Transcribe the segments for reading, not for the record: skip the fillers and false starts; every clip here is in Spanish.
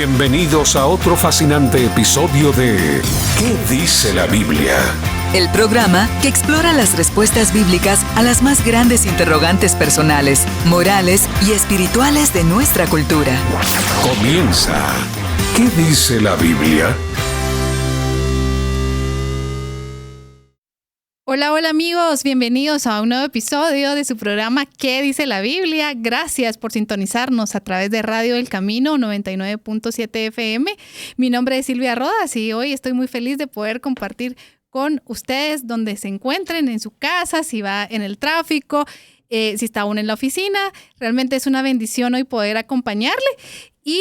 Bienvenidos a otro fascinante episodio de ¿Qué dice la Biblia? El programa que explora las respuestas bíblicas a las más grandes interrogantes personales, morales y espirituales de nuestra cultura. Comienza ¿Qué dice la Biblia? Hola amigos, bienvenidos a un nuevo episodio de su programa ¿Qué dice la Biblia? Gracias por sintonizarnos a través de Radio El Camino 99.7 FM. Mi nombre es Silvia Rodas y hoy estoy muy feliz de poder compartir con ustedes donde se encuentren, en su casa, si va en el tráfico, si está aún en la oficina. Realmente es una bendición hoy poder acompañarle. Y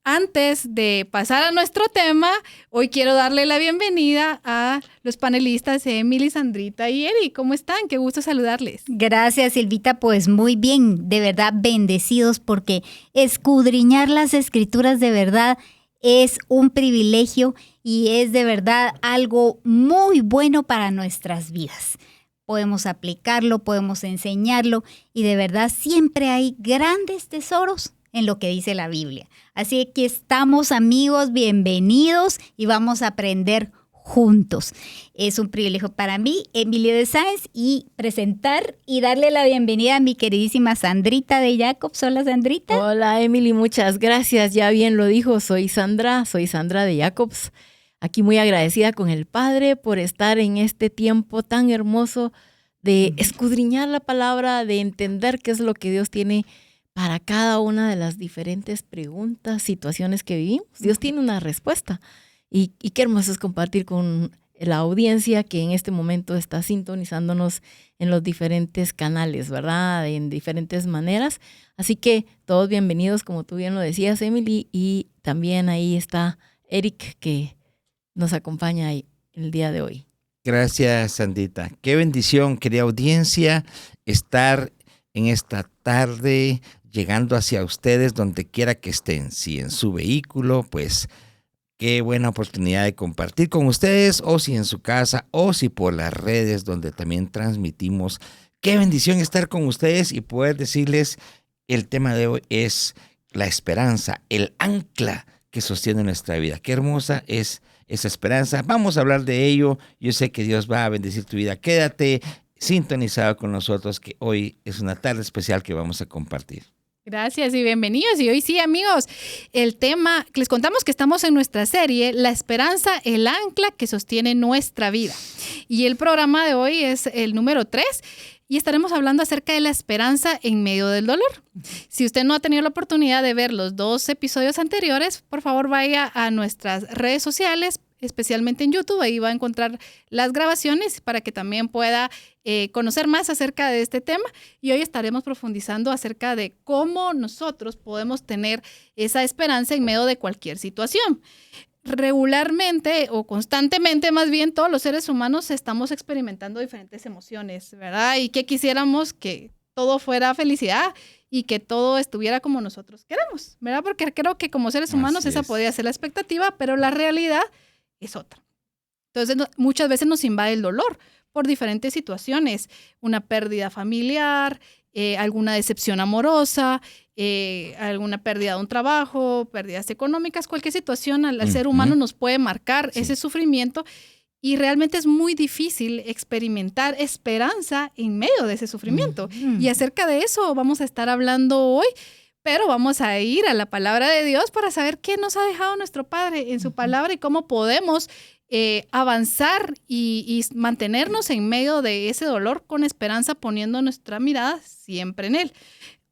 antes de pasar a nuestro tema, hoy quiero darle la bienvenida a los panelistas Emily, Sandrita y Eric. ¿Cómo están? Qué gusto saludarles. Gracias, Silvita. Pues muy bien, de verdad bendecidos porque escudriñar las escrituras de verdad es un privilegio y es de verdad algo muy bueno para nuestras vidas. Podemos aplicarlo, podemos enseñarlo y de verdad siempre hay grandes tesoros en lo que dice la Biblia. Así que estamos, amigos, bienvenidos y vamos a aprender juntos. Es un privilegio para mí, Emily de Sáenz, y presentar y darle la bienvenida a mi queridísima Sandrita de Jacobs. Hola, Sandrita. Hola, Emily, muchas gracias. Ya bien lo dijo, soy Sandra de Jacobs. Aquí muy agradecida con el Padre por estar en este tiempo tan hermoso de escudriñar la palabra, de entender qué es lo que Dios tiene para cada una de las diferentes preguntas, situaciones que vivimos. Dios tiene una respuesta. Y qué hermoso es compartir con la audiencia que en este momento está sintonizándonos en los diferentes canales, ¿verdad? En diferentes maneras. Así que todos bienvenidos, como tú bien lo decías, Emily. Y también ahí está Eric, que nos acompaña ahí el día de hoy. Gracias, Sandita. Qué bendición, querida audiencia, estar en esta tarde llegando hacia ustedes donde quiera que estén. Si en su vehículo, pues qué buena oportunidad de compartir con ustedes, o si en su casa, o si por las redes donde también transmitimos. Qué bendición estar con ustedes y poder decirles, el tema de hoy es la esperanza, el ancla que sostiene nuestra vida. Qué hermosa es esa esperanza. Vamos a hablar de ello. Yo sé que Dios va a bendecir tu vida. Quédate sintonizado con nosotros, que hoy es una tarde especial que vamos a compartir. Gracias y bienvenidos. Y hoy sí, amigos, el tema, les contamos que estamos en nuestra serie La esperanza, el ancla que sostiene nuestra vida. Y el programa de hoy es el número 3 y estaremos hablando acerca de la esperanza en medio del dolor. Si usted no ha tenido la oportunidad de ver los 2 episodios anteriores, por favor vaya a nuestras redes sociales, especialmente en YouTube. Ahí va a encontrar las grabaciones para que también pueda conocer más acerca de este tema. Y hoy estaremos profundizando acerca de cómo nosotros podemos tener esa esperanza en medio de cualquier situación. Regularmente o constantemente, más bien, todos los seres humanos estamos experimentando diferentes emociones, ¿verdad? Y que quisiéramos que todo fuera felicidad y que todo estuviera como nosotros queremos, ¿verdad? Porque creo que como seres humanos esa podría ser la expectativa, pero la realidad es otra. Entonces, muchas veces nos invade el dolor por diferentes situaciones, una pérdida familiar, alguna decepción amorosa, alguna pérdida de un trabajo, pérdidas económicas, cualquier situación al ser humano nos puede marcar ese sufrimiento y realmente es muy difícil experimentar esperanza en medio de ese sufrimiento. Y acerca de eso vamos a estar hablando hoy. Pero vamos a ir a la palabra de Dios para saber qué nos ha dejado nuestro Padre en su palabra y cómo podemos avanzar y mantenernos en medio de ese dolor con esperanza, poniendo nuestra mirada siempre en Él.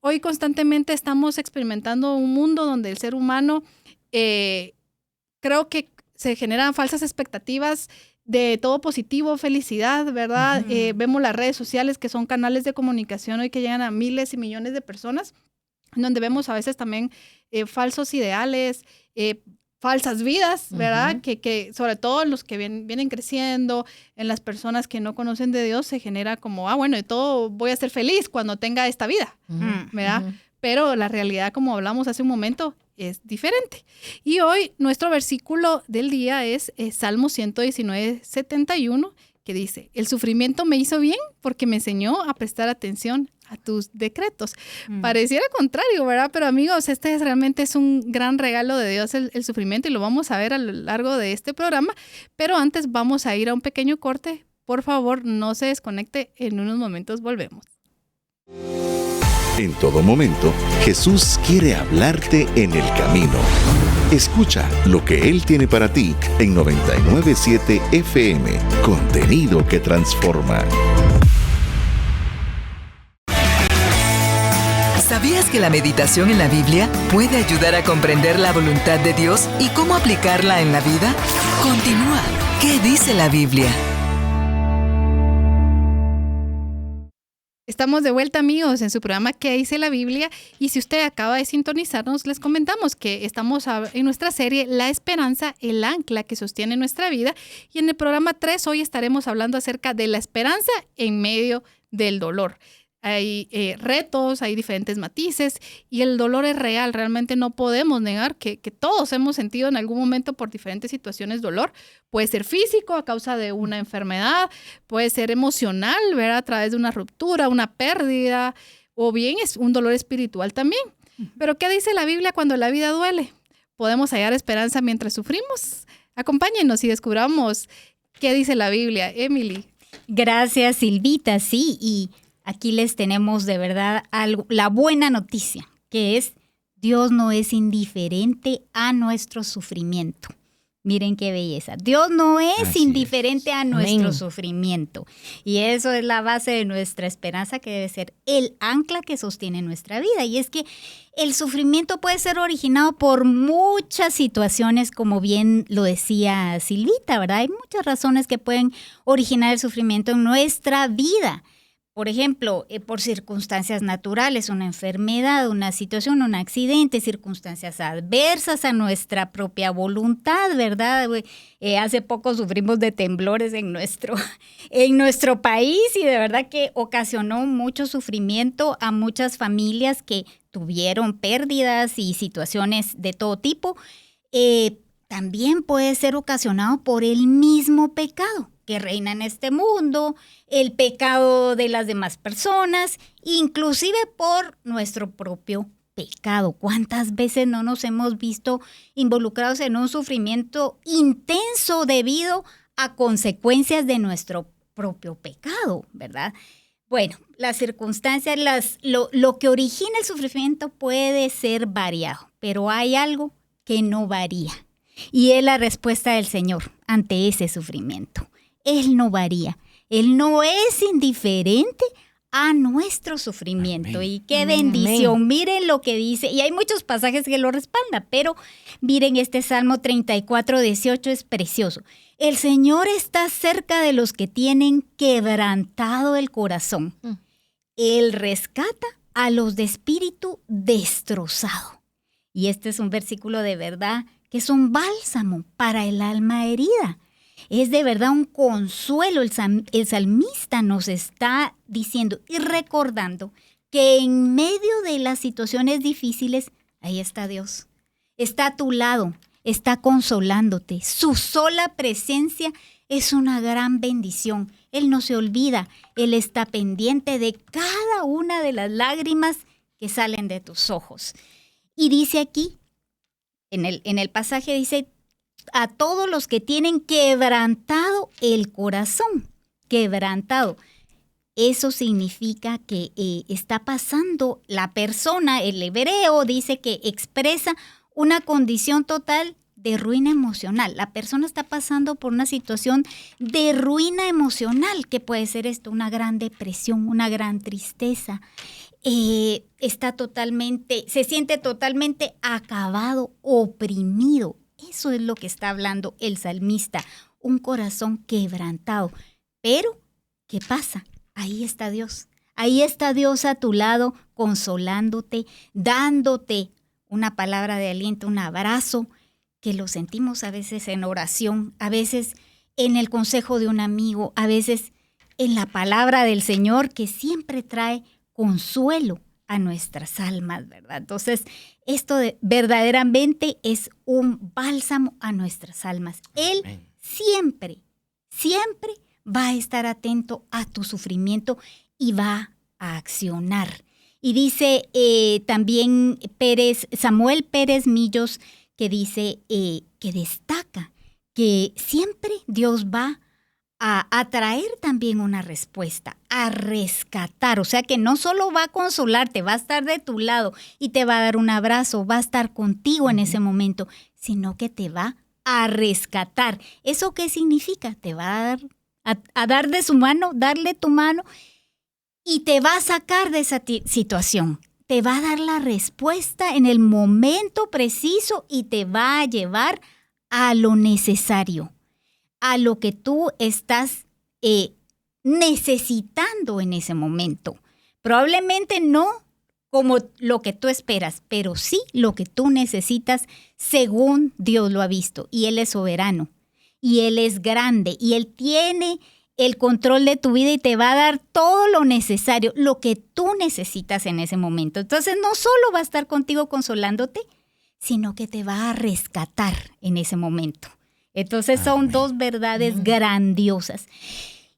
Hoy constantemente estamos experimentando un mundo donde el ser humano creo que se generan falsas expectativas de todo positivo, felicidad, ¿verdad? Vemos las redes sociales que son canales de comunicación hoy que llegan a miles y millones de personas, donde vemos a veces también falsos ideales, falsas vidas, ¿verdad? Que sobre todo en los que vienen creciendo, en las personas que no conocen de Dios, se genera como, bueno, de todo voy a ser feliz cuando tenga esta vida, ¿verdad? Pero la realidad, como hablamos hace un momento, es diferente. Y hoy nuestro versículo del día es Salmo 119:71, que dice: el sufrimiento me hizo bien porque me enseñó a prestar atención a tus decretos. Pareciera contrario, ¿verdad? Pero amigos, realmente es un gran regalo de Dios el sufrimiento y lo vamos a ver a lo largo de este programa. Pero antes vamos a ir a un pequeño corte. Por favor, no se desconecte. En unos momentos volvemos. En todo momento, Jesús quiere hablarte en el camino. Escucha lo que Él tiene para ti en 99.7 FM. Contenido que transforma. ¿Sabías que la meditación en la Biblia puede ayudar a comprender la voluntad de Dios y cómo aplicarla en la vida? Continúa. ¿Qué dice la Biblia? Estamos de vuelta, amigos, en su programa ¿Qué dice la Biblia? Y si usted acaba de sintonizarnos, les comentamos que estamos en nuestra serie La Esperanza, el ancla que sostiene nuestra vida. Y en el programa 3 hoy estaremos hablando acerca de la esperanza en medio del dolor. Hay retos, hay diferentes matices y el dolor es real. Realmente no podemos negar que todos hemos sentido en algún momento por diferentes situaciones dolor. Puede ser físico a causa de una enfermedad, puede ser emocional, ¿verdad? A través de una ruptura, una pérdida, o bien es un dolor espiritual también. Pero ¿qué dice la Biblia cuando la vida duele? ¿Podemos hallar esperanza mientras sufrimos? Acompáñenos y descubramos qué dice la Biblia. Emily. Gracias, Silvita. Sí, y aquí les tenemos de verdad la buena noticia, que es Dios no es indiferente a nuestro sufrimiento. Miren qué belleza. Dios no es indiferente a nuestro sufrimiento. Y eso es la base de nuestra esperanza, que debe ser el ancla que sostiene nuestra vida. Y es que el sufrimiento puede ser originado por muchas situaciones, como bien lo decía Silvita, ¿verdad? Hay muchas razones que pueden originar el sufrimiento en nuestra vida. Por ejemplo, por circunstancias naturales, una enfermedad, una situación, un accidente, circunstancias adversas a nuestra propia voluntad, ¿verdad? Hace poco sufrimos de temblores en nuestro país y de verdad que ocasionó mucho sufrimiento a muchas familias que tuvieron pérdidas y situaciones de todo tipo. También puede ser ocasionado por el mismo pecado que reina en este mundo, el pecado de las demás personas, inclusive por nuestro propio pecado. ¿Cuántas veces no nos hemos visto involucrados en un sufrimiento intenso debido a consecuencias de nuestro propio pecado, verdad? Bueno, las circunstancias, lo que origina el sufrimiento puede ser variado, pero hay algo que no varía y es la respuesta del Señor ante ese sufrimiento. Él no varía. Él no es indiferente a nuestro sufrimiento. Amén. Y qué bendición. Amén. Miren lo que dice. Y hay muchos pasajes que lo respaldan, pero miren este Salmo 34:18 es precioso. El Señor está cerca de los que tienen quebrantado el corazón. Él rescata a los de espíritu destrozado. Y este es un versículo de verdad que es un bálsamo para el alma herida. Es de verdad un consuelo. El salmista nos está diciendo y recordando que en medio de las situaciones difíciles, ahí está Dios. Está a tu lado, está consolándote. Su sola presencia es una gran bendición. Él no se olvida, Él está pendiente de cada una de las lágrimas que salen de tus ojos. Y dice aquí, en el pasaje dice, a todos los que tienen quebrantado el corazón, quebrantado. Eso significa que está pasando la persona, el hebreo dice que expresa una condición total de ruina emocional. La persona está pasando por una situación de ruina emocional, que puede ser esto, una gran depresión, una gran tristeza. Se siente totalmente acabado, oprimido. Eso es lo que está hablando el salmista, un corazón quebrantado. Pero, ¿qué pasa? Ahí está Dios. Ahí está Dios a tu lado, consolándote, dándote una palabra de aliento, un abrazo, que lo sentimos a veces en oración, a veces en el consejo de un amigo, a veces en la palabra del Señor, que siempre trae consuelo a nuestras almas, ¿verdad? Entonces, esto verdaderamente es un bálsamo a nuestras almas. Él siempre va a estar atento a tu sufrimiento y va a accionar. Y dice también Samuel Pérez Millos, que dice que destaca que siempre Dios va a traer también una respuesta, a rescatar. O sea que no solo va a consolarte, va a estar de tu lado y te va a dar un abrazo, va a estar contigo en ese momento, sino que te va a rescatar. ¿Eso qué significa? Te va a dar de su mano, darle tu mano y te va a sacar de esa situación. Te va a dar la respuesta en el momento preciso y te va a llevar a lo necesario, a lo que tú estás necesitando en ese momento. Probablemente no como lo que tú esperas, pero sí lo que tú necesitas según Dios lo ha visto. Y Él es soberano, y Él es grande, y Él tiene el control de tu vida y te va a dar todo lo necesario, lo que tú necesitas en ese momento. Entonces no solo va a estar contigo consolándote, sino que te va a rescatar en ese momento. Entonces son dos verdades grandiosas.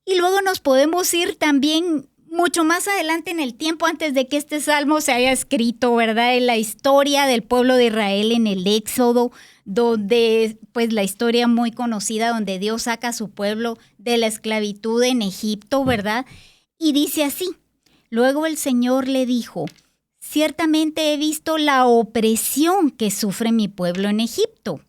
Y luego nos podemos ir también mucho más adelante en el tiempo, antes de que este salmo se haya escrito, ¿verdad? En la historia del pueblo de Israel en el Éxodo, donde, pues la historia muy conocida, donde Dios saca a su pueblo de la esclavitud en Egipto, ¿verdad? Y dice así: luego el Señor le dijo, ciertamente he visto la opresión que sufre mi pueblo en Egipto.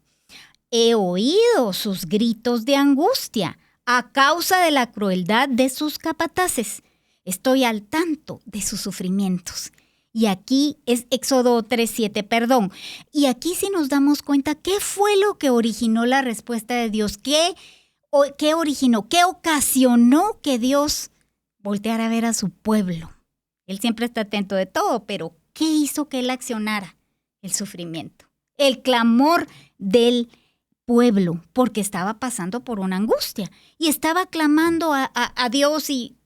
He oído sus gritos de angustia a causa de la crueldad de sus capataces. Estoy al tanto de sus sufrimientos. Y aquí es Éxodo 3:7, perdón. Y aquí sí nos damos cuenta qué fue lo que originó la respuesta de Dios. ¿Qué originó? ¿Qué ocasionó que Dios volteara a ver a su pueblo? Él siempre está atento de todo, pero ¿qué hizo que Él accionara? El sufrimiento, el clamor del pueblo, porque estaba pasando por una angustia y estaba clamando a Dios y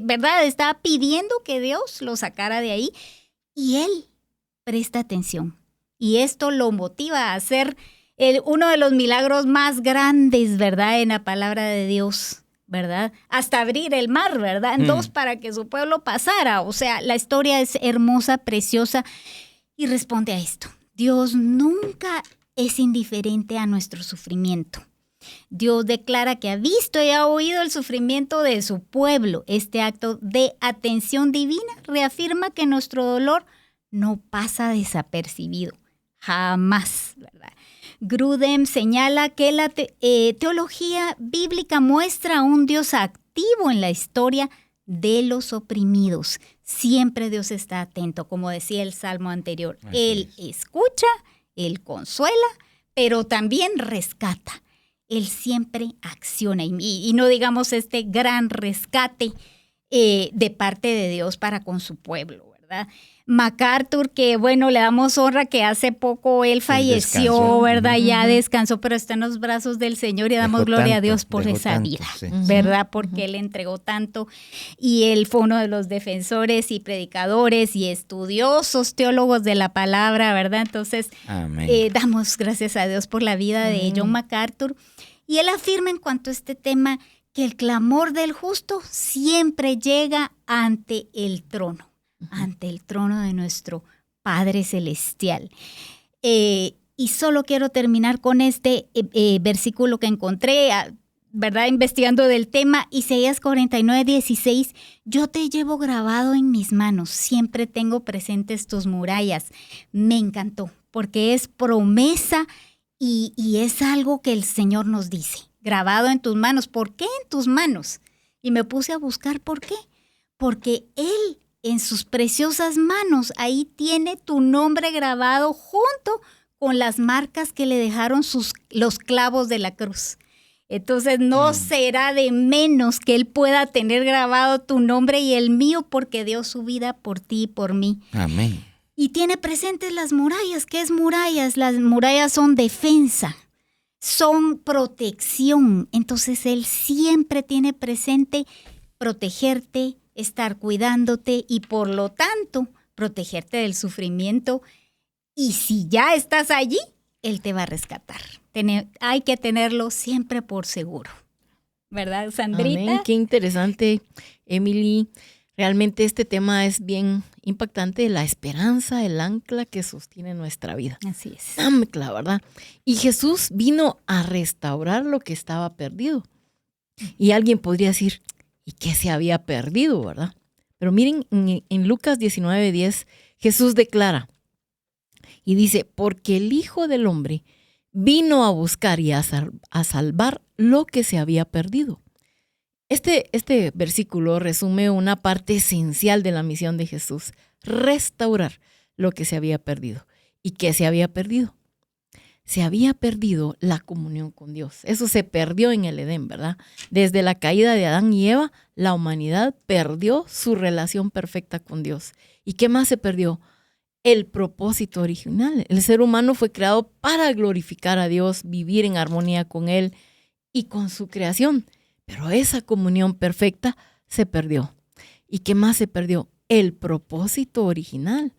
¿verdad? Estaba pidiendo que Dios lo sacara de ahí y Él presta atención. Y esto lo motiva a hacer uno de los milagros más grandes, ¿verdad? En la palabra de Dios, ¿verdad? Hasta abrir el mar, ¿verdad? En dos para que su pueblo pasara. O sea, la historia es hermosa, preciosa y responde a esto. Dios nunca es indiferente a nuestro sufrimiento. Dios declara que ha visto y ha oído el sufrimiento de su pueblo. Este acto de atención divina reafirma que nuestro dolor no pasa desapercibido. Jamás, ¿verdad? Grudem señala que la teología bíblica muestra a un Dios activo en la historia de los oprimidos. Siempre Dios está atento, como decía el salmo anterior. Él escucha, Él consuela, pero también rescata. Él siempre acciona y no digamos este gran rescate de parte de Dios para con su pueblo, ¿verdad? MacArthur, que bueno, le damos honra que hace poco él falleció, ¿verdad? Ya descansó, pero está en los brazos del Señor y damos gloria a Dios por esa vida, ¿verdad? Porque Él entregó tanto y Él fue uno de los defensores y predicadores y estudiosos teólogos de la palabra, ¿verdad? Entonces, damos gracias a Dios por la vida de John MacArthur. Y él afirma en cuanto a este tema que el clamor del justo siempre llega ante el trono de nuestro Padre Celestial. Y solo quiero terminar con este versículo que encontré, ¿verdad? Investigando del tema, Isaías 49:16. Yo te llevo grabado en mis manos, siempre tengo presentes tus murallas. Me encantó, porque es promesa y es algo que el Señor nos dice. Grabado en tus manos. ¿Por qué en tus manos? Y me puse a buscar por qué. Porque Él, en sus preciosas manos, ahí tiene tu nombre grabado junto con las marcas que le dejaron los clavos de la cruz. Entonces no será de menos que Él pueda tener grabado tu nombre y el mío, porque dio su vida por ti y por mí. Amén. Y tiene presentes las murallas. ¿Qué es murallas? Las murallas son defensa, son protección. Entonces Él siempre tiene presente protegerte, estar cuidándote y por lo tanto protegerte del sufrimiento. Y si ya estás allí, Él te va a rescatar. Hay que tenerlo siempre por seguro. ¿Verdad, Sandrita? Amén. Qué interesante, Emily. Realmente este tema es bien impactante, la esperanza, el ancla que sostiene nuestra vida. Así es. Ancla, ¿verdad? Y Jesús vino a restaurar lo que estaba perdido. Y alguien podría decir, ¿y qué se había perdido, verdad? Pero miren, en Lucas 19:10, Jesús declara y dice, porque el Hijo del Hombre vino a buscar y a salvar lo que se había perdido. Este versículo resume una parte esencial de la misión de Jesús, restaurar lo que se había perdido. ¿Y qué se había perdido? Se había perdido la comunión con Dios. Eso se perdió en el Edén, ¿verdad? Desde la caída de Adán y Eva, la humanidad perdió su relación perfecta con Dios. ¿Y qué más se perdió? El propósito original. El ser humano fue creado para glorificar a Dios, vivir en armonía con Él y con su creación. Pero esa comunión perfecta se perdió. ¿Y qué más se perdió? El propósito original.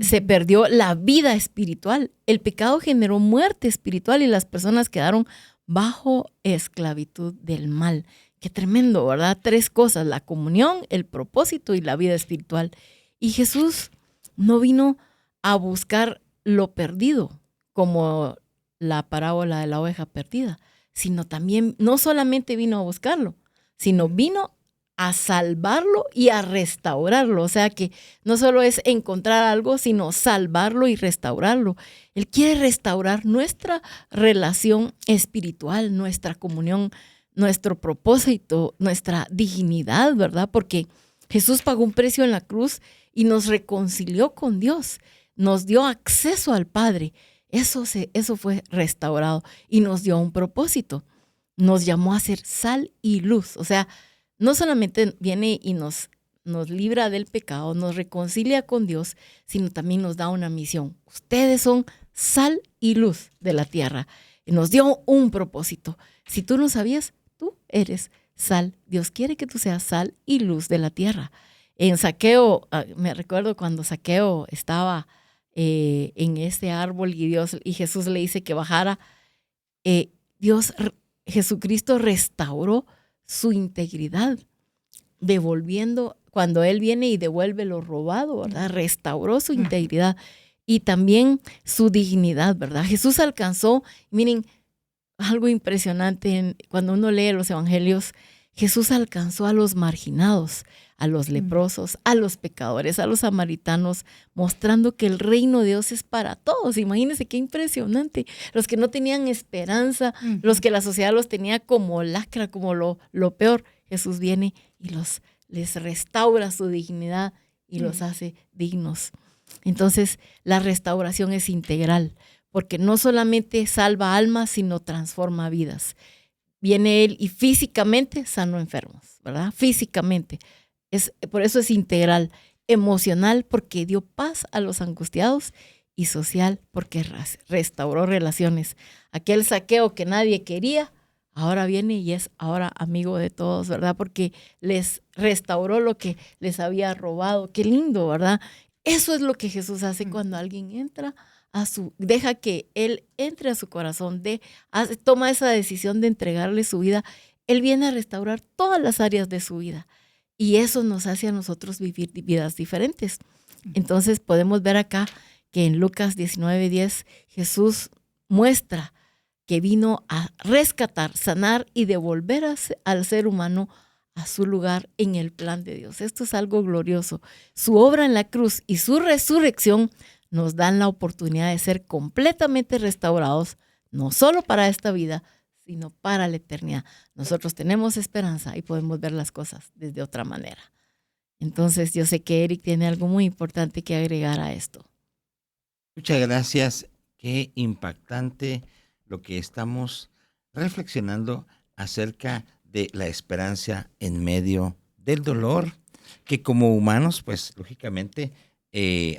Se perdió la vida espiritual. El pecado generó muerte espiritual y las personas quedaron bajo esclavitud del mal. Qué tremendo, ¿verdad? 3 cosas, la comunión, el propósito y la vida espiritual. Y Jesús no vino a buscar lo perdido, como la parábola de la oveja perdida, sino también, no solamente vino a buscarlo, sino vino a salvarlo y a restaurarlo. O sea que no solo es encontrar algo, sino salvarlo y restaurarlo. Él quiere restaurar nuestra relación espiritual, nuestra comunión, nuestro propósito, nuestra dignidad, ¿verdad? Porque Jesús pagó un precio en la cruz y nos reconcilió con Dios, nos dio acceso al Padre. Eso fue restaurado y nos dio un propósito. Nos llamó a ser sal y luz. O sea, no solamente viene y nos libra del pecado, nos reconcilia con Dios, sino también nos da una misión. Ustedes son sal y luz de la tierra. Y nos dio un propósito. Si tú no sabías, tú eres sal. Dios quiere que tú seas sal y luz de la tierra. En Zaqueo, me recuerdo cuando Zaqueo estaba en ese árbol y Jesús le dice que bajara. Jesucristo restauró su integridad, devolviendo, cuando Él viene y devuelve lo robado, ¿verdad? Restauró su integridad y también su dignidad, ¿verdad? Jesús alcanzó, miren, algo impresionante, cuando uno lee los evangelios, Jesús alcanzó a los marginados, a los leprosos, a los pecadores, a los samaritanos, mostrando que el reino de Dios es para todos. Imagínense qué impresionante. Los que no tenían esperanza, los que la sociedad los tenía como lacra, como lo peor, Jesús viene y les restaura su dignidad y los hace dignos. Entonces, la restauración es integral, porque no solamente salva almas, sino transforma vidas. Viene Él y físicamente sanó enfermos, ¿verdad? Físicamente. Por eso es integral. Emocional, porque dio paz a los angustiados. Y social, porque restauró relaciones. Aquel Zaqueo que nadie quería, ahora viene y es ahora amigo de todos, ¿verdad? Porque les restauró lo que les había robado. Qué lindo, ¿verdad? Eso es lo que Jesús hace cuando alguien entra deja que Él entre a su corazón, toma esa decisión de entregarle su vida. Él viene a restaurar todas las áreas de su vida y eso nos hace a nosotros vivir vidas diferentes. Entonces podemos ver acá que en Lucas 19:10 Jesús muestra que vino a rescatar, sanar y devolver al ser humano a su lugar en el plan de Dios. Esto es algo glorioso. Su obra en la cruz y su resurrección nos dan la oportunidad de ser completamente restaurados, no solo para esta vida, sino para la eternidad. Nosotros tenemos esperanza y podemos ver las cosas desde otra manera. Entonces, yo sé que Eric tiene algo muy importante que agregar a esto. Muchas gracias. Qué impactante lo que estamos reflexionando acerca de la esperanza en medio del dolor, que como humanos, pues, lógicamente,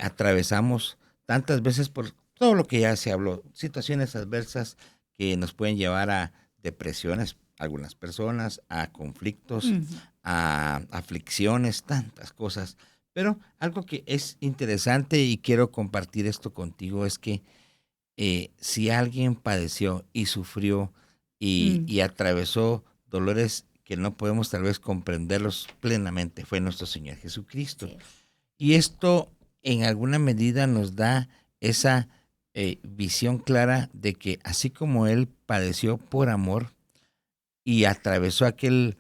atravesamos tantas veces por todo lo que ya se habló, situaciones adversas que nos pueden llevar a depresiones, algunas personas, a conflictos, a aflicciones, tantas cosas. Pero algo que es interesante y quiero compartir esto contigo es que si alguien padeció y sufrió y atravesó dolores que no podemos tal vez comprenderlos plenamente, fue nuestro Señor Jesucristo. Sí. Y esto en alguna medida nos da esa visión clara de que así como Él padeció por amor y atravesó aquel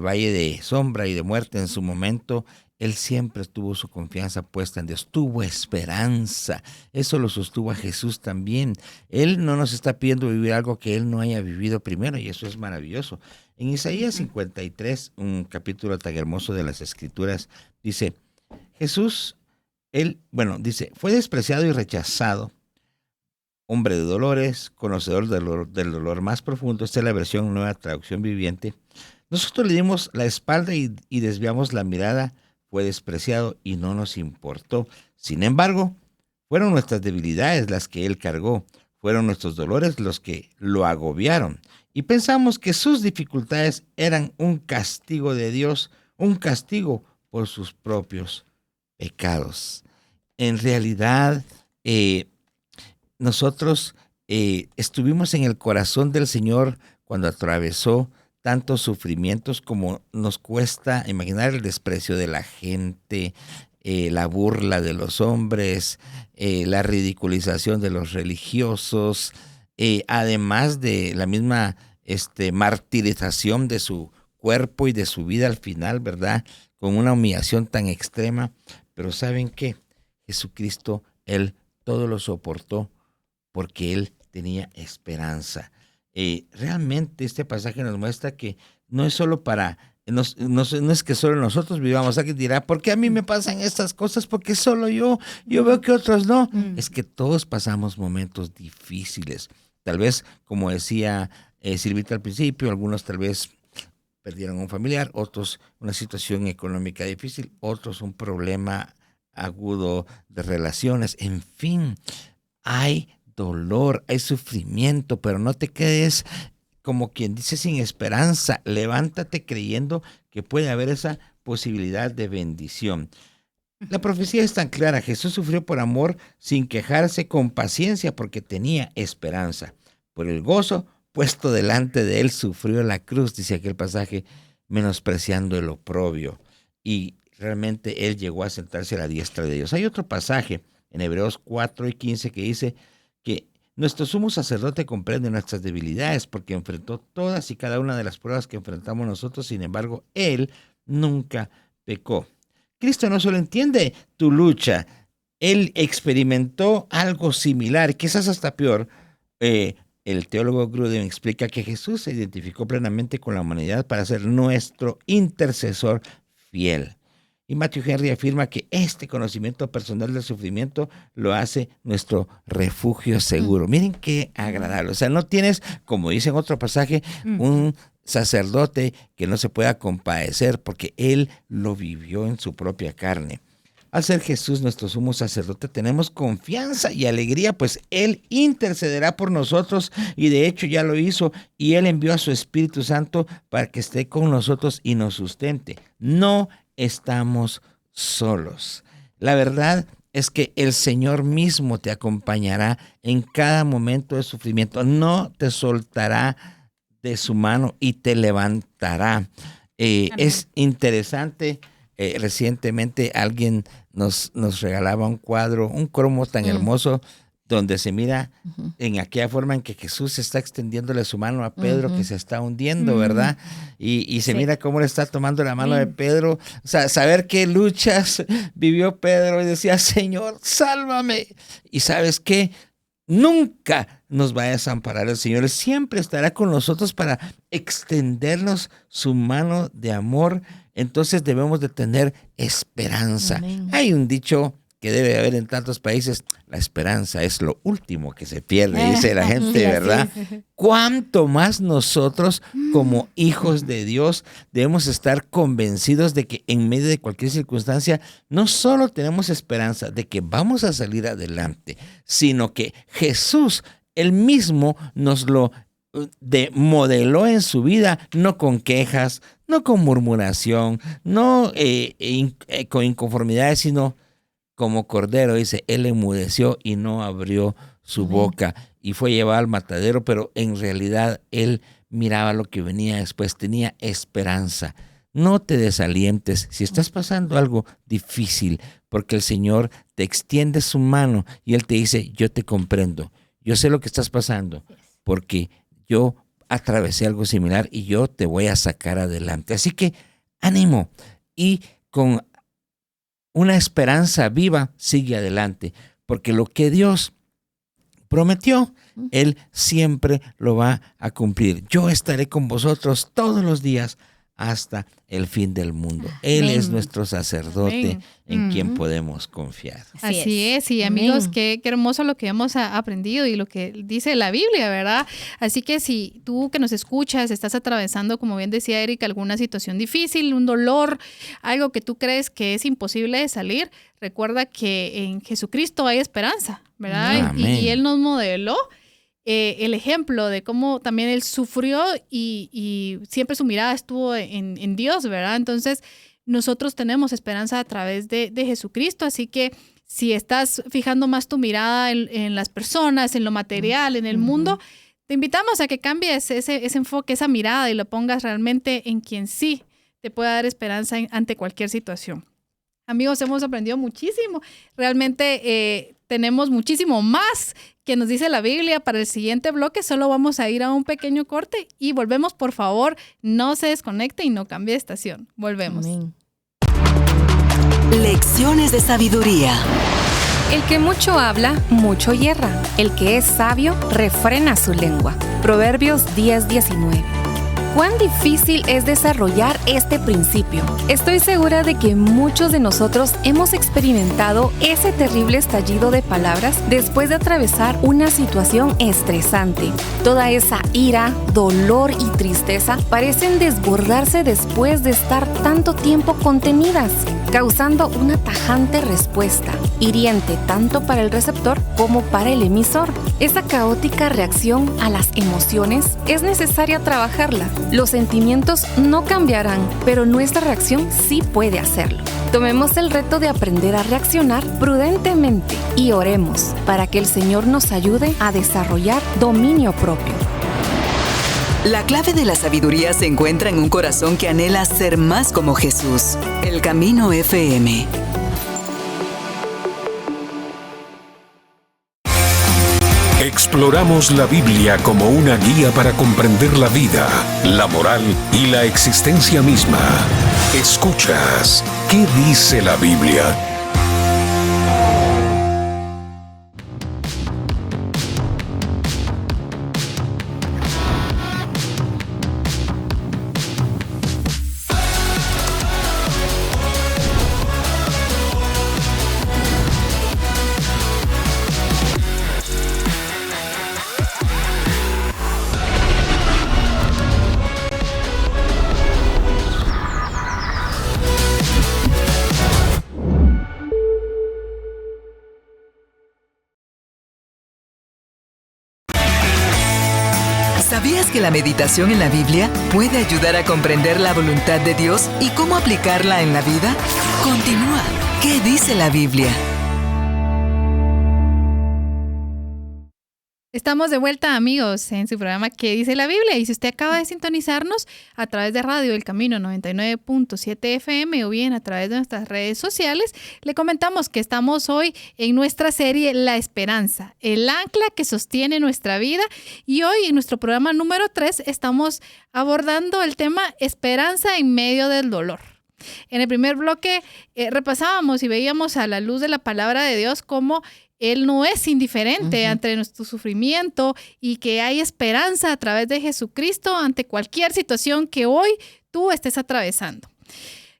valle de sombra y de muerte en su momento, Él siempre tuvo su confianza puesta en Dios, tuvo esperanza. Eso lo sostuvo a Jesús también. Él no nos está pidiendo vivir algo que Él no haya vivido primero, y eso es maravilloso. En Isaías 53, un capítulo tan hermoso de las Escrituras, dice, Jesús, dice, fue despreciado y rechazado, hombre de dolores, conocedor del dolor más profundo. Esta es la versión Nueva Traducción Viviente. Nosotros le dimos la espalda y desviamos la mirada. Fue despreciado y no nos importó. Sin embargo, fueron nuestras debilidades las que Él cargó. Fueron nuestros dolores los que lo agobiaron. Y pensamos que sus dificultades eran un castigo de Dios, un castigo por sus propios pecados. En realidad, nosotros estuvimos en el corazón del Señor cuando atravesó tantos sufrimientos como nos cuesta imaginar. El desprecio de la gente, la burla de los hombres, la ridiculización de los religiosos, además de la misma martirización de su cuerpo y de su vida al final, ¿verdad? Con una humillación tan extrema. Pero ¿saben qué? Jesucristo, Él todo lo soportó porque Él tenía esperanza. Realmente este pasaje nos muestra que no es solo no es que solo nosotros vivamos. Alguien dirá, ¿por qué a mí me pasan estas cosas? Porque solo yo veo que otros no. Es que todos pasamos momentos difíciles. Tal vez, como decía Silvita al principio, algunos tal vez perdieron un familiar, otros una situación económica difícil, otros un problema agudo de relaciones. En fin, hay dolor, hay sufrimiento, pero no te quedes como quien dice sin esperanza. Levántate creyendo que puede haber esa posibilidad de bendición. La profecía es tan clara. Jesús sufrió por amor sin quejarse, con paciencia, porque tenía esperanza. Por el gozo puesto delante de él sufrió la cruz, dice aquel pasaje, menospreciando el oprobio. Y realmente él llegó a sentarse a la diestra de Dios. Hay otro pasaje en Hebreos 4:15 que dice que nuestro sumo sacerdote comprende nuestras debilidades porque enfrentó todas y cada una de las pruebas que enfrentamos nosotros. Sin embargo, Él nunca pecó. Cristo no solo entiende tu lucha, Él experimentó algo similar, quizás hasta peor. El teólogo Grudem explica que Jesús se identificó plenamente con la humanidad para ser nuestro intercesor fiel. Y Matthew Henry afirma que este conocimiento personal del sufrimiento lo hace nuestro refugio seguro. Miren qué agradable. O sea, no tienes, como dice en otro pasaje, un sacerdote que no se pueda compadecer porque Él lo vivió en su propia carne. Al ser Jesús nuestro sumo sacerdote, tenemos confianza y alegría, pues Él intercederá por nosotros y de hecho ya lo hizo, y Él envió a su Espíritu Santo para que esté con nosotros y nos sustente. No estamos solos. La verdad es que el Señor mismo te acompañará en cada momento de sufrimiento. No te soltará de su mano y te levantará. Es interesante. Recientemente alguien nos regalaba un cuadro, un cromo tan hermoso, donde se mira en aquella forma en que Jesús está extendiéndole su mano a Pedro, que se está hundiendo, ¿verdad? Y se mira cómo le está tomando la mano de Pedro. O sea, saber qué luchas vivió Pedro y decía, Señor, sálvame. Y ¿sabes qué? Nunca nos va a desamparar el Señor. Él siempre estará con nosotros para extendernos su mano de amor. Entonces debemos de tener esperanza. Amén. Hay un dicho que debe haber en tantos países: la esperanza es lo último que se pierde, dice la gente, ¿verdad? Cuánto más nosotros como hijos de Dios debemos estar convencidos de que en medio de cualquier circunstancia no solo tenemos esperanza de que vamos a salir adelante, sino que Jesús, Él mismo, nos lo modeló en su vida, no con quejas, no con murmuración, no con inconformidades, sino como cordero, dice, Él enmudeció y no abrió su boca y fue llevado al matadero, pero en realidad Él miraba lo que venía después, tenía esperanza. No te desalientes si estás pasando algo difícil, porque el Señor te extiende su mano y Él te dice, yo te comprendo, yo sé lo que estás pasando, porque yo atravesé algo similar y yo te voy a sacar adelante. Así que ánimo y con una esperanza viva sigue adelante, porque lo que Dios prometió, Él siempre lo va a cumplir. Yo estaré con vosotros todos los días hasta el fin del mundo. Él es nuestro sacerdote en quien podemos confiar. Así es, y amigos, qué hermoso lo que hemos aprendido y lo que dice la Biblia, ¿verdad? Así que si tú que nos escuchas estás atravesando, como bien decía Erika, alguna situación difícil, un dolor, algo que tú crees que es imposible de salir, recuerda que en Jesucristo hay esperanza, ¿verdad? Y Él nos modeló el ejemplo de cómo también Él sufrió y siempre su mirada estuvo en Dios, ¿verdad? Entonces, nosotros tenemos esperanza a través de Jesucristo, así que si estás fijando más tu mirada en las personas, en lo material, en el mundo, te invitamos a que cambies ese enfoque, esa mirada y lo pongas realmente en quien sí te puede dar esperanza ante cualquier situación. Amigos, hemos aprendido muchísimo. Realmente tenemos muchísimo más que nos dice la Biblia para el siguiente bloque. Solo vamos a ir a un pequeño corte y volvemos, por favor. No se desconecte y no cambie de estación. Volvemos. Amén. Lecciones de sabiduría. El que mucho habla, mucho yerra. El que es sabio, refrena su lengua. Proverbios 10:19. ¿Cuán difícil es desarrollar este principio? Estoy segura de que muchos de nosotros hemos experimentado ese terrible estallido de palabras después de atravesar una situación estresante. Toda esa ira, dolor y tristeza parecen desbordarse después de estar tanto tiempo contenidas, causando una tajante respuesta, hiriente tanto para el receptor como para el emisor. Esa caótica reacción a las emociones es necesaria trabajarla. Los sentimientos no cambiarán, pero nuestra reacción sí puede hacerlo. Tomemos el reto de aprender a reaccionar prudentemente y oremos para que el Señor nos ayude a desarrollar dominio propio. La clave de la sabiduría se encuentra en un corazón que anhela ser más como Jesús. El Camino FM. Exploramos la Biblia como una guía para comprender la vida, la moral y la existencia misma. Escuchas, ¿qué dice la Biblia? ¿Sabías que la meditación en la Biblia puede ayudar a comprender la voluntad de Dios y cómo aplicarla en la vida? Continúa. ¿Qué dice la Biblia? Estamos de vuelta, amigos, en su programa ¿Qué dice la Biblia? Y si usted acaba de sintonizarnos a través de Radio El Camino 99.7 FM o bien a través de nuestras redes sociales, le comentamos que estamos hoy en nuestra serie La Esperanza, el ancla que sostiene nuestra vida. Y hoy en nuestro programa número 3 estamos abordando el tema Esperanza en medio del dolor. En el primer bloque repasábamos y veíamos a la luz de la palabra de Dios cómo Él no es indiferente ante nuestro sufrimiento y que hay esperanza a través de Jesucristo ante cualquier situación que hoy tú estés atravesando.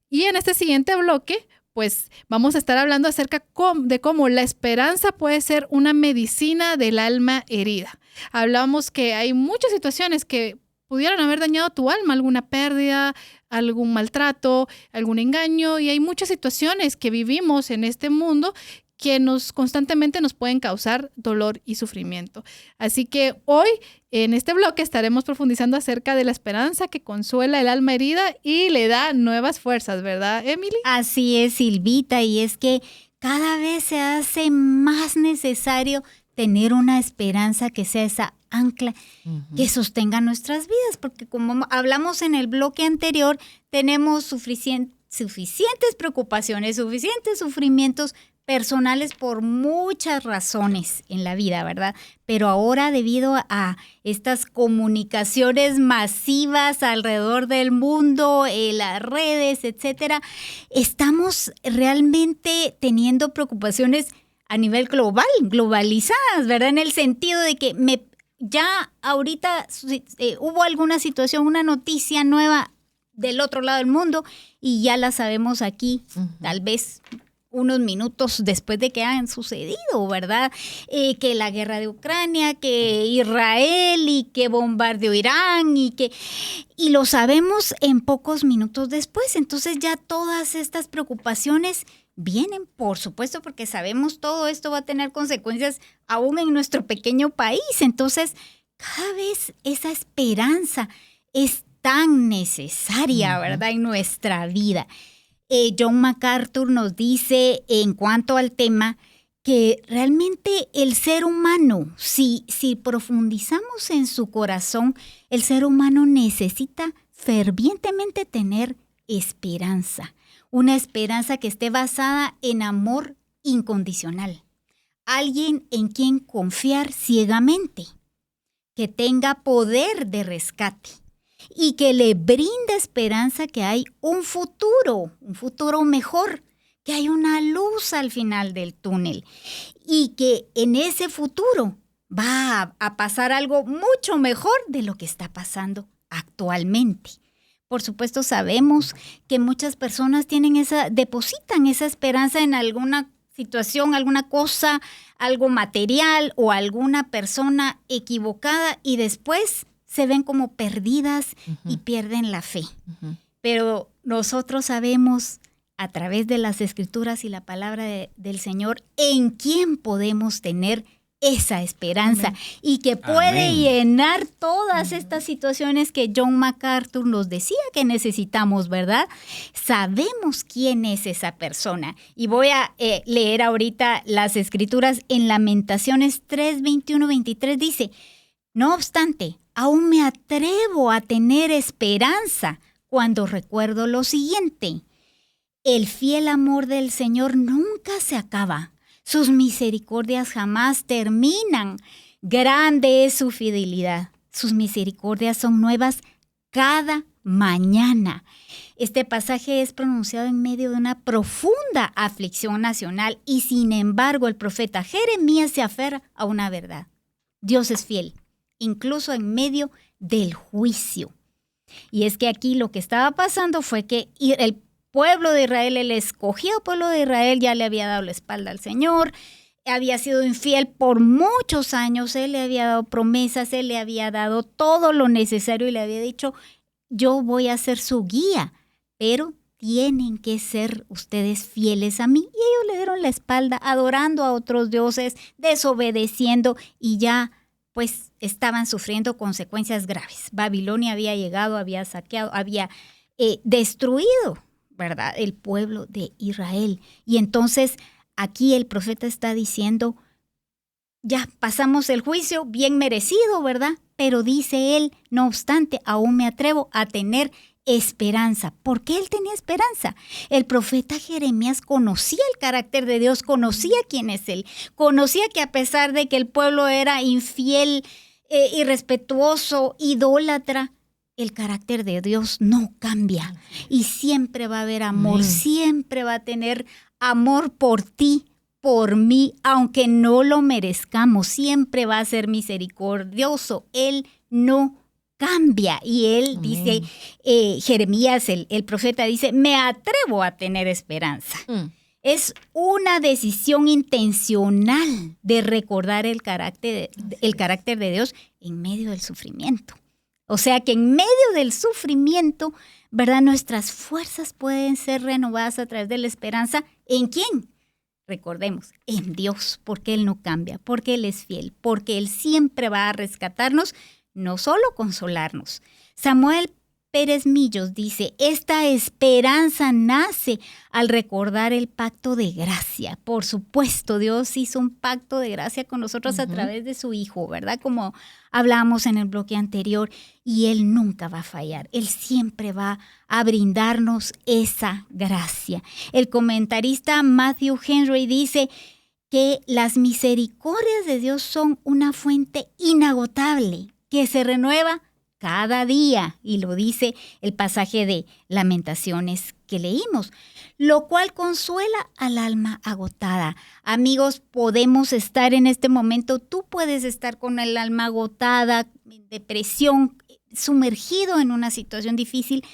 Y en este siguiente bloque, pues vamos a estar hablando acerca de cómo la esperanza puede ser una medicina del alma herida. Hablamos que hay muchas situaciones que pudieran haber dañado tu alma, alguna pérdida, algún maltrato, algún engaño, y hay muchas situaciones que vivimos en este mundo que constantemente nos pueden causar dolor y sufrimiento. Así que hoy, en este bloque, estaremos profundizando acerca de la esperanza que consuela el alma herida y le da nuevas fuerzas, ¿verdad, Emily? Así es, Silvita, y es que cada vez se hace más necesario tener una esperanza que sea esa ancla que sostenga nuestras vidas, porque como hablamos en el bloque anterior, tenemos suficientes preocupaciones, suficientes sufrimientos personales por muchas razones en la vida, ¿verdad? Pero ahora, debido a estas comunicaciones masivas alrededor del mundo, las redes, etcétera, estamos realmente teniendo preocupaciones a nivel global, globalizadas, ¿verdad? En el sentido de que ya ahorita hubo alguna situación, una noticia nueva del otro lado del mundo y ya la sabemos aquí, tal vez unos minutos después de que hayan sucedido, ¿verdad? Que la guerra de Ucrania, que Israel y que bombardeó Irán y lo sabemos en pocos minutos después. Entonces ya todas estas preocupaciones vienen, por supuesto, porque sabemos todo esto va a tener consecuencias aún en nuestro pequeño país. Entonces, cada vez esa esperanza es tan necesaria, ¿verdad? En nuestra vida. John MacArthur nos dice en cuanto al tema que realmente el ser humano, si profundizamos en su corazón, el ser humano necesita fervientemente tener esperanza, una esperanza que esté basada en amor incondicional, alguien en quien confiar ciegamente, que tenga poder de rescate y que le brinde esperanza que hay un futuro mejor, que hay una luz al final del túnel y que en ese futuro va a pasar algo mucho mejor de lo que está pasando actualmente. Por supuesto, sabemos que muchas personas depositan esa esperanza en alguna situación, alguna cosa, algo material o alguna persona equivocada y después se ven como perdidas y pierden la fe. Pero nosotros sabemos a través de las Escrituras y la palabra del Señor en quién podemos tener esa esperanza y que puede llenar todas estas situaciones que John MacArthur nos decía que necesitamos, ¿verdad? Sabemos quién es esa persona. Y voy a leer ahorita las Escrituras en Lamentaciones 3, 21, 23. Dice, no obstante, aún me atrevo a tener esperanza cuando recuerdo lo siguiente. El fiel amor del Señor nunca se acaba. Sus misericordias jamás terminan. Grande es su fidelidad. Sus misericordias son nuevas cada mañana. Este pasaje es pronunciado en medio de una profunda aflicción nacional y sin embargo el profeta Jeremías se aferra a una verdad. Dios es fiel, incluso en medio del juicio. Y es que aquí lo que estaba pasando fue que el pueblo de Israel, el escogido pueblo de Israel, ya le había dado la espalda al Señor, había sido infiel por muchos años, Él le había dado promesas, Él le había dado todo lo necesario y le había dicho, yo voy a ser su guía, pero tienen que ser ustedes fieles a mí. Y ellos le dieron la espalda, adorando a otros dioses, desobedeciendo y ya pues estaban sufriendo consecuencias graves. Babilonia había llegado, había saqueado, había destruido, ¿verdad?, el pueblo de Israel. Y entonces aquí el profeta está diciendo, ya pasamos el juicio, bien merecido, ¿verdad? Pero dice él, no obstante, aún me atrevo a tener esperanza. ¿Por qué él tenía esperanza? El profeta Jeremías conocía el carácter de Dios, conocía quién es él, conocía que a pesar de que el pueblo era infiel, irrespetuoso, idólatra, el carácter de Dios no cambia y siempre va a haber amor, siempre va a tener amor por ti, por mí, aunque no lo merezcamos, siempre va a ser misericordioso. Él no cambia y él dice, Jeremías, el profeta dice, me atrevo a tener esperanza. Es una decisión intencional de recordar el carácter de Dios en medio del sufrimiento. O sea que en medio del sufrimiento, ¿verdad?, nuestras fuerzas pueden ser renovadas a través de la esperanza. ¿En quién? Recordemos, en Dios, porque Él no cambia, porque Él es fiel, porque Él siempre va a rescatarnos, no solo consolarnos. Samuel Pérez Millos dice, esta esperanza nace al recordar el pacto de gracia. Por supuesto, Dios hizo un pacto de gracia con nosotros a través de su Hijo, ¿verdad? Como hablábamos en el bloque anterior, y Él nunca va a fallar. Él siempre va a brindarnos esa gracia. El comentarista Matthew Henry dice que las misericordias de Dios son una fuente inagotable que se renueva cada día, y lo dice el pasaje de Lamentaciones que leímos, lo cual consuela al alma agotada. Amigos, podemos estar en este momento, tú puedes estar con el alma agotada, depresión, sumergido en una situación difícil,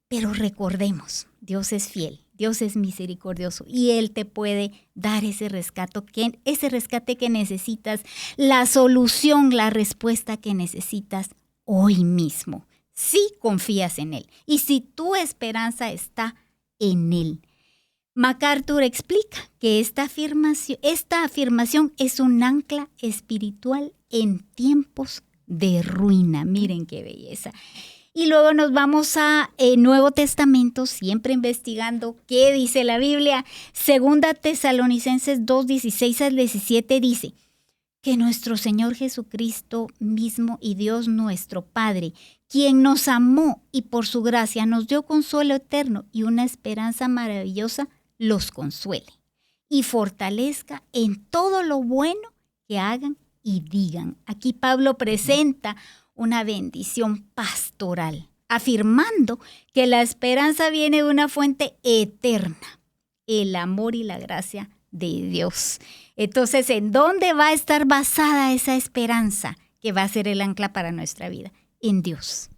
pero recordemos, Dios es fiel, Dios es misericordioso y Él te puede dar ese rescate que necesitas, la solución, la respuesta que necesitas hoy mismo, si confías en Él y si tu esperanza está en Él. MacArthur explica que esta afirmación es un ancla espiritual en tiempos de ruina. Miren qué belleza. Y luego nos vamos a Nuevo Testamento, siempre investigando qué dice la Biblia. Segunda Tesalonicenses 2, 16 al 17 dice: que nuestro Señor Jesucristo mismo y Dios nuestro Padre, quien nos amó y por su gracia nos dio consuelo eterno y una esperanza maravillosa, los consuele y fortalezca en todo lo bueno que hagan y digan. Aquí Pablo presenta una bendición pastoral, afirmando que la esperanza viene de una fuente eterna, el amor y la gracia de Dios. Entonces, ¿en dónde va a estar basada esa esperanza que va a ser el ancla para nuestra vida? En Dios.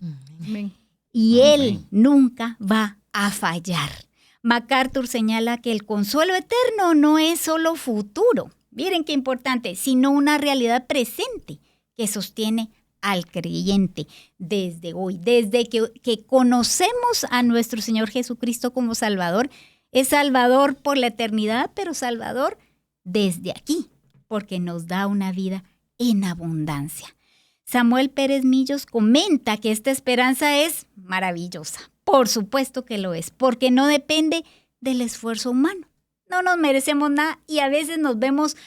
Amén. Y Él nunca va a fallar. MacArthur señala que el consuelo eterno no es solo futuro, miren qué importante, sino una realidad presente que sostiene al creyente desde hoy. Desde que conocemos a nuestro Señor Jesucristo como Salvador, es Salvador por la eternidad, pero Salvador desde aquí, porque nos da una vida en abundancia. Samuel Pérez Millos comenta que esta esperanza es maravillosa. Por supuesto que lo es, porque no depende del esfuerzo humano. No nos merecemos nada y a veces nos vemos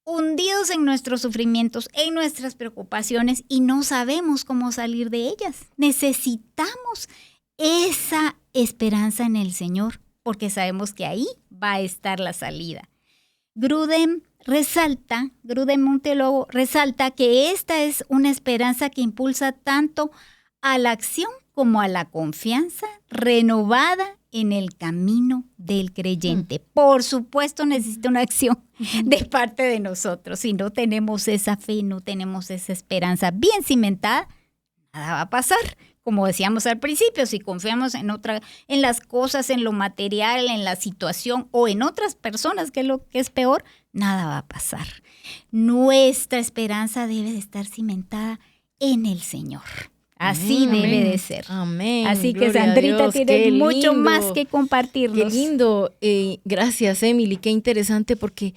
hundidos en nuestros sufrimientos, en nuestras preocupaciones y no sabemos cómo salir de ellas. Necesitamos esa esperanza en el Señor, porque sabemos que ahí va a estar la salida. Grudem, un teólogo, resalta que esta es una esperanza que impulsa tanto a la acción como a la confianza renovada en el camino del creyente. Por supuesto, necesita una acción de parte de nosotros. Si no tenemos esa fe, no tenemos esa esperanza bien cimentada, nada va a pasar. Como decíamos al principio, si confiamos en las cosas, en lo material, en la situación o en otras personas, que es lo que es peor, nada va a pasar. Nuestra esperanza debe de estar cimentada en el Señor. Así debe de ser. Amén. Así que Gloria Sandrita a Dios, tiene mucho lindo, más que compartirnos. Qué lindo. Gracias, Emily. Qué interesante porque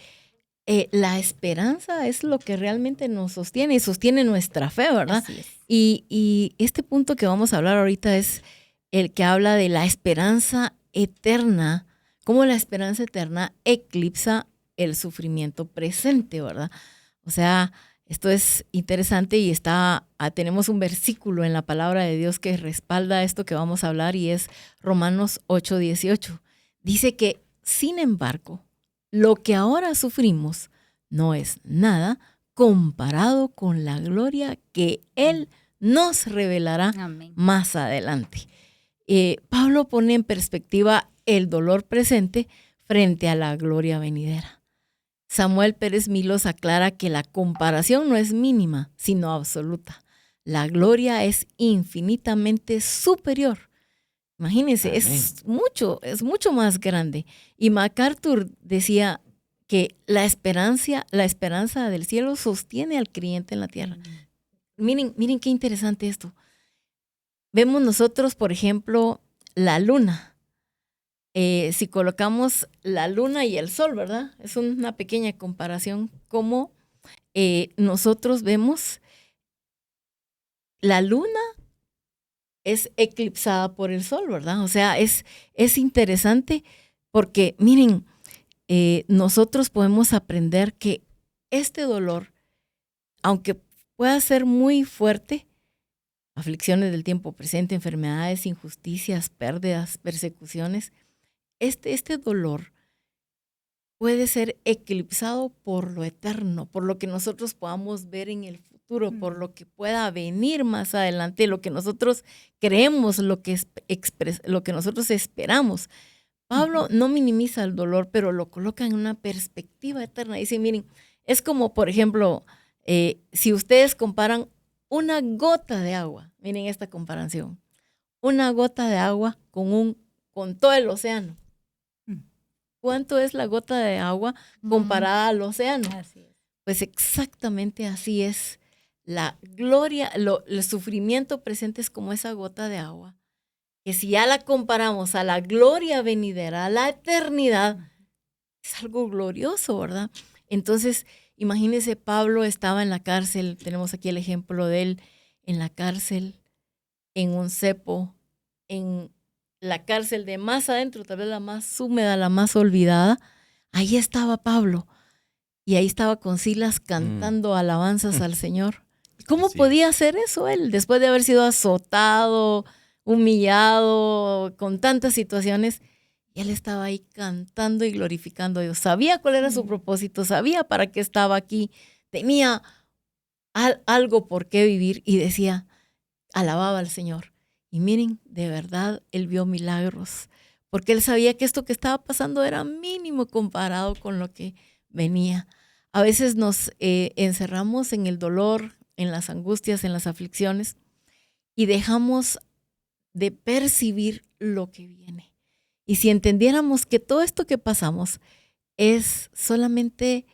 la esperanza es lo que realmente nos sostiene y sostiene nuestra fe, ¿verdad? Así es. Y este punto que vamos a hablar ahorita es el que habla de la esperanza eterna, cómo la esperanza eterna eclipsa el sufrimiento presente, ¿verdad? O sea, esto es interesante y tenemos un versículo en la palabra de Dios que respalda esto que vamos a hablar y es Romanos 8:18. Dice que, sin embargo, lo que ahora sufrimos no es nada comparado con la gloria que Él nos revelará Amén. más adelante. Pablo pone en perspectiva el dolor presente frente a la gloria venidera. Samuel Pérez Millos aclara que la comparación no es mínima, sino absoluta. La gloria es infinitamente superior. Imagínense, es mucho más grande. Y MacArthur decía que la esperanza del cielo sostiene al creyente en la tierra. Miren qué interesante esto. Vemos nosotros, por ejemplo, la luna. Si colocamos la luna y el sol, ¿verdad? Es una pequeña comparación como nosotros vemos la luna es eclipsada por el sol, ¿verdad? O sea, es interesante porque, miren, nosotros podemos aprender que este dolor, aunque pueda ser muy fuerte, aflicciones del tiempo presente, enfermedades, injusticias, pérdidas, persecuciones, este dolor puede ser eclipsado por lo eterno, por lo que nosotros podamos ver en el futuro, por lo que pueda venir más adelante, lo que nosotros creemos, lo que nosotros esperamos. Pablo no minimiza el dolor, pero lo coloca en una perspectiva eterna. Dice, miren, es como, por ejemplo, si ustedes comparan una gota de agua, miren esta comparación, una gota de agua con todo el océano. ¿Cuánto es la gota de agua comparada al océano? Así es. Pues exactamente así es. La gloria, el sufrimiento presente es como esa gota de agua, que si ya la comparamos a la gloria venidera, a la eternidad, es algo glorioso, ¿verdad? Entonces, imagínense, Pablo estaba en la cárcel, tenemos aquí el ejemplo de él, en la cárcel, en un cepo, en la cárcel de más adentro, tal vez la más húmeda, la más olvidada. Ahí estaba Pablo, y ahí estaba con Silas cantando alabanzas al Señor. ¿Cómo podía hacer eso él, después de haber sido azotado, humillado, con tantas situaciones? Y él estaba ahí cantando y glorificando a Dios. Sabía cuál era su propósito, sabía para qué estaba aquí, tenía algo por qué vivir y decía, alababa al Señor. Y miren, de verdad, él vio milagros, porque él sabía que esto que estaba pasando era mínimo comparado con lo que venía. A veces nos encerramos en el dolor, en las angustias, en las aflicciones, y dejamos de percibir lo que viene. Y si entendiéramos que todo esto que pasamos es solamente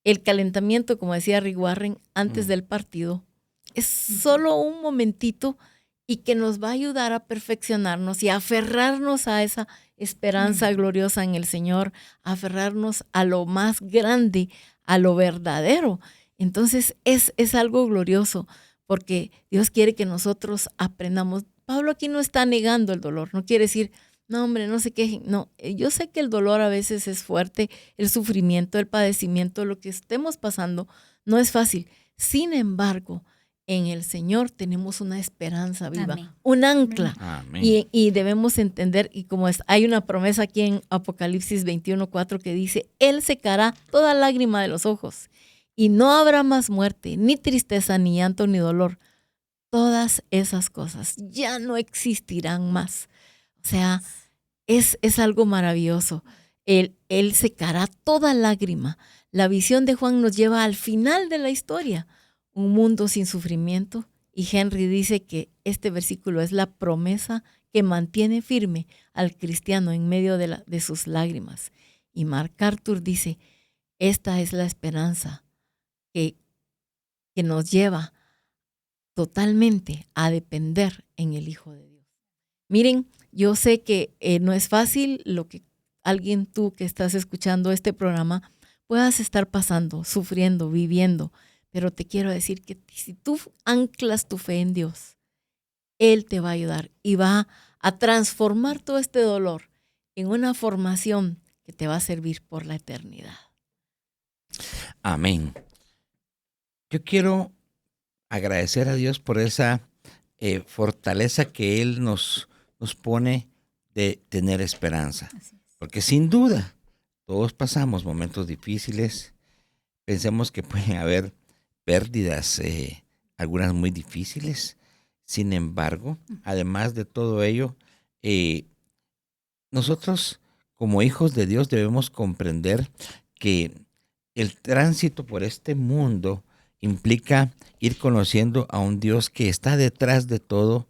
el calentamiento, como decía Rick Warren, antes del partido, es solo un momentito y que nos va a ayudar a perfeccionarnos y a aferrarnos a esa esperanza gloriosa en el Señor, a aferrarnos a lo más grande, a lo verdadero. Entonces es algo glorioso porque Dios quiere que nosotros aprendamos. Pablo aquí no está negando el dolor, no quiere decir, no hombre, no se quejen. No, yo sé que el dolor a veces es fuerte, el sufrimiento, el padecimiento, lo que estemos pasando no es fácil. Sin embargo, en el Señor tenemos una esperanza viva, Amén. Un ancla. Amén. Y debemos entender, y como hay una promesa aquí en Apocalipsis 21:4 que dice, Él secará toda lágrima de los ojos y no habrá más muerte, ni tristeza, ni llanto, ni dolor. Todas esas cosas ya no existirán más. O sea, es algo maravilloso. Él secará toda lágrima. La visión de Juan nos lleva al final de la historia, un mundo sin sufrimiento. Y Henry dice que este versículo es la promesa que mantiene firme al cristiano en medio de sus lágrimas. Y MacArthur dice, esta es la esperanza que nos lleva totalmente a depender en el Hijo de Dios. Miren, yo sé que no es fácil lo que tú que estás escuchando este programa puedas estar pasando, sufriendo, viviendo, pero te quiero decir que si tú anclas tu fe en Dios, Él te va a ayudar y va a transformar todo este dolor en una formación que te va a servir por la eternidad. Amén. Yo quiero agradecer a Dios por esa fortaleza que Él nos pone de tener esperanza. Porque sin duda, todos pasamos momentos difíciles. Pensemos que pueden haber pérdidas, algunas muy difíciles. Sin embargo, además de todo ello, nosotros como hijos de Dios debemos comprender que el tránsito por este mundo implica ir conociendo a un Dios que está detrás de todo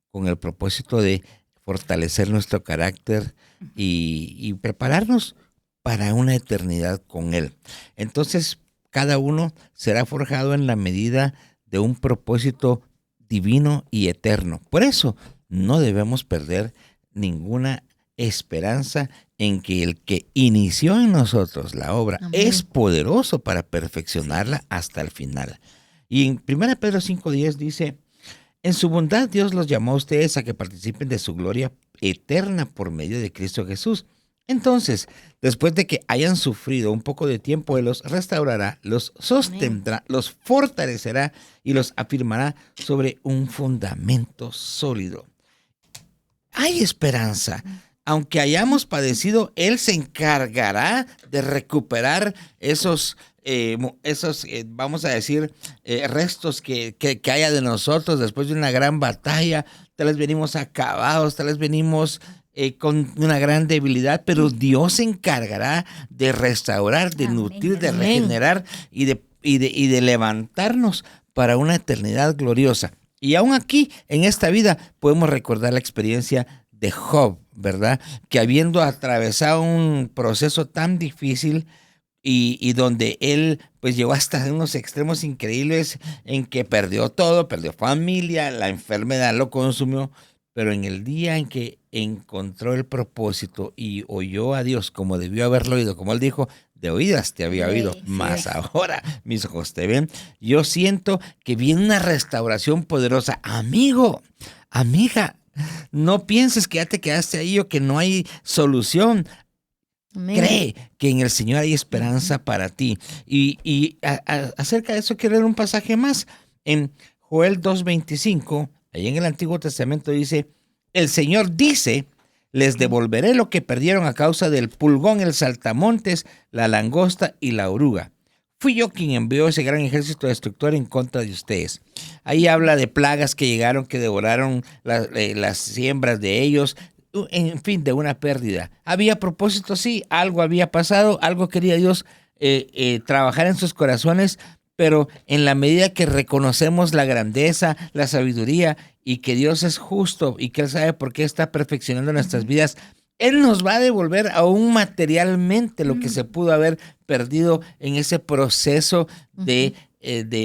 con el propósito de fortalecer nuestro carácter y prepararnos para una eternidad con Él. Entonces, cada uno será forjado en la medida de un propósito divino y eterno. Por eso, no debemos perder ninguna esperanza en que el que inició en nosotros la obra Amén. Es poderoso para perfeccionarla hasta el final. Y en 1 Pedro 5:10 dice, En su bondad, Dios los llamó a ustedes a que participen de su gloria eterna por medio de Cristo Jesús. Entonces, después de que hayan sufrido un poco de tiempo, Él los restaurará, los sostendrá, los fortalecerá y los afirmará sobre un fundamento sólido. Hay esperanza. Aunque hayamos padecido, Él se encargará de recuperar esos vamos a decir, restos que haya de nosotros después de una gran batalla. Tal vez venimos acabados, tal vez venimos con una gran debilidad, pero Dios se encargará de restaurar, de nutrir, de regenerar y de levantarnos para una eternidad gloriosa. Y aún aquí, en esta vida, podemos recordar la experiencia de Job, ¿verdad? Que habiendo atravesado un proceso tan difícil y donde él pues llegó hasta unos extremos increíbles en que perdió todo, perdió familia, la enfermedad lo consumió, pero en el día en que encontró el propósito y oyó a Dios como debió haberlo oído, como él dijo, de oídas te había oído, más ahora mis ojos te ven. Yo siento que viene una restauración poderosa. Amigo, amiga, no pienses que ya te quedaste ahí o que no hay solución. Amén. Cree que en el Señor hay esperanza para ti. Y acerca de eso quiero leer un pasaje más. En Joel 2:25, ahí en el Antiguo Testamento dice, el Señor dice, les devolveré lo que perdieron a causa del pulgón, el saltamontes, la langosta y la oruga. Fui yo quien envió ese gran ejército destructor en contra de ustedes. Ahí habla de plagas que llegaron, que devoraron las siembras de ellos, en fin, de una pérdida. Había propósito, sí, algo había pasado, algo quería Dios trabajar en sus corazones, pero en la medida que reconocemos la grandeza, la sabiduría y que Dios es justo y que Él sabe por qué está perfeccionando nuestras vidas, Él nos va a devolver aún materialmente lo que se pudo haber perdido en ese proceso de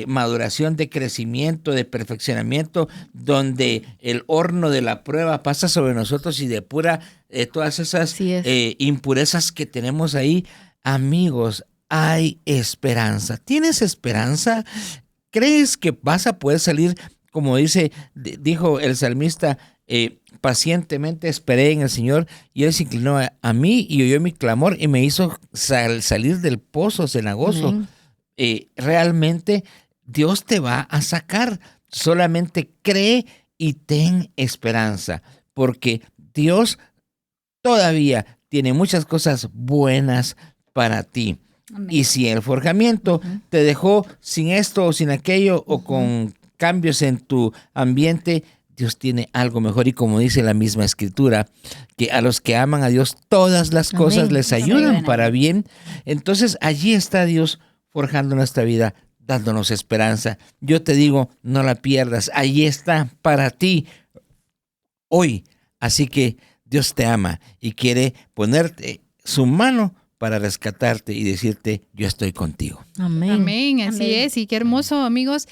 maduración, de crecimiento, de perfeccionamiento, donde el horno de la prueba pasa sobre nosotros y depura todas esas impurezas que tenemos ahí. Amigos, hay esperanza. ¿Tienes esperanza? ¿Crees que vas a poder salir, como dijo el salmista, pacientemente esperé en el Señor y Él se inclinó a mí y oyó mi clamor y me hizo salir del pozo cenagoso? Realmente Dios te va a sacar. Solamente cree y ten esperanza, porque Dios todavía tiene muchas cosas buenas para ti. Amén. Y si el forjamiento te dejó sin esto o sin aquello o con cambios en tu ambiente, Dios tiene algo mejor. Y como dice la misma Escritura, que a los que aman a Dios todas las cosas les ayudan para bien. Entonces allí está Dios forjando nuestra vida, dándonos esperanza. Yo te digo, no la pierdas. Allí está para ti hoy. Así que Dios te ama y quiere ponerte su mano para rescatarte y decirte, yo estoy contigo. Amén. Amén, así es. Y qué hermoso, amigos,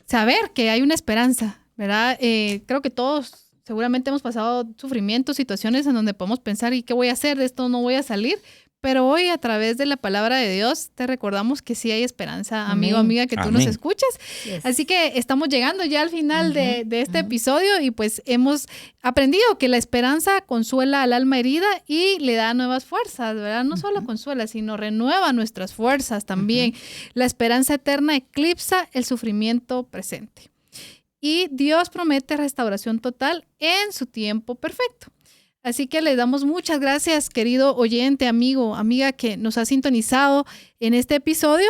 saber que hay una esperanza, ¿verdad? Creo que todos seguramente hemos pasado sufrimientos, situaciones en donde podemos pensar, ¿y qué voy a hacer? De esto no voy a salir. Pero hoy, a través de la palabra de Dios, te recordamos que sí hay esperanza, amigo, amiga, que tú nos escuchas. Yes. Así que estamos llegando ya al final de este episodio y pues hemos aprendido que la esperanza consuela al alma herida y le da nuevas fuerzas, ¿verdad? No solo consuela, sino renueva nuestras fuerzas también. La esperanza eterna eclipsa el sufrimiento presente. Y Dios promete restauración total en su tiempo perfecto. Así que le damos muchas gracias, querido oyente, amigo, amiga que nos ha sintonizado en este episodio.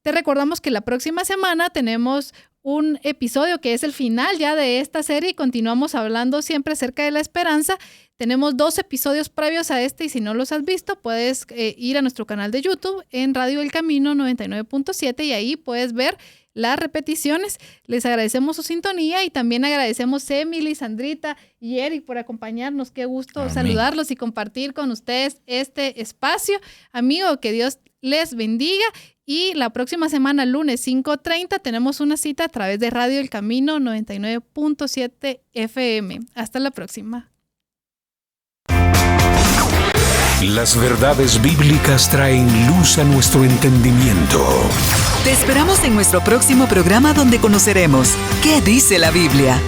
Te recordamos que la próxima semana tenemos un episodio que es el final ya de esta serie y continuamos hablando siempre acerca de la esperanza. Tenemos 2 episodios previos a este y si no los has visto, puedes ir a nuestro canal de YouTube en Radio El Camino 99.7 y ahí puedes ver las repeticiones. Les agradecemos su sintonía y también agradecemos a Emily, Sandrita y Eric por acompañarnos. Qué gusto saludarlos y compartir con ustedes este espacio. Amigo, que Dios les bendiga. Y la próxima semana, lunes 5:30, tenemos una cita a través de Radio El Camino 99.7 FM. Hasta la próxima. Las verdades bíblicas traen luz a nuestro entendimiento. Te esperamos en nuestro próximo programa donde conoceremos ¿Qué dice la Biblia?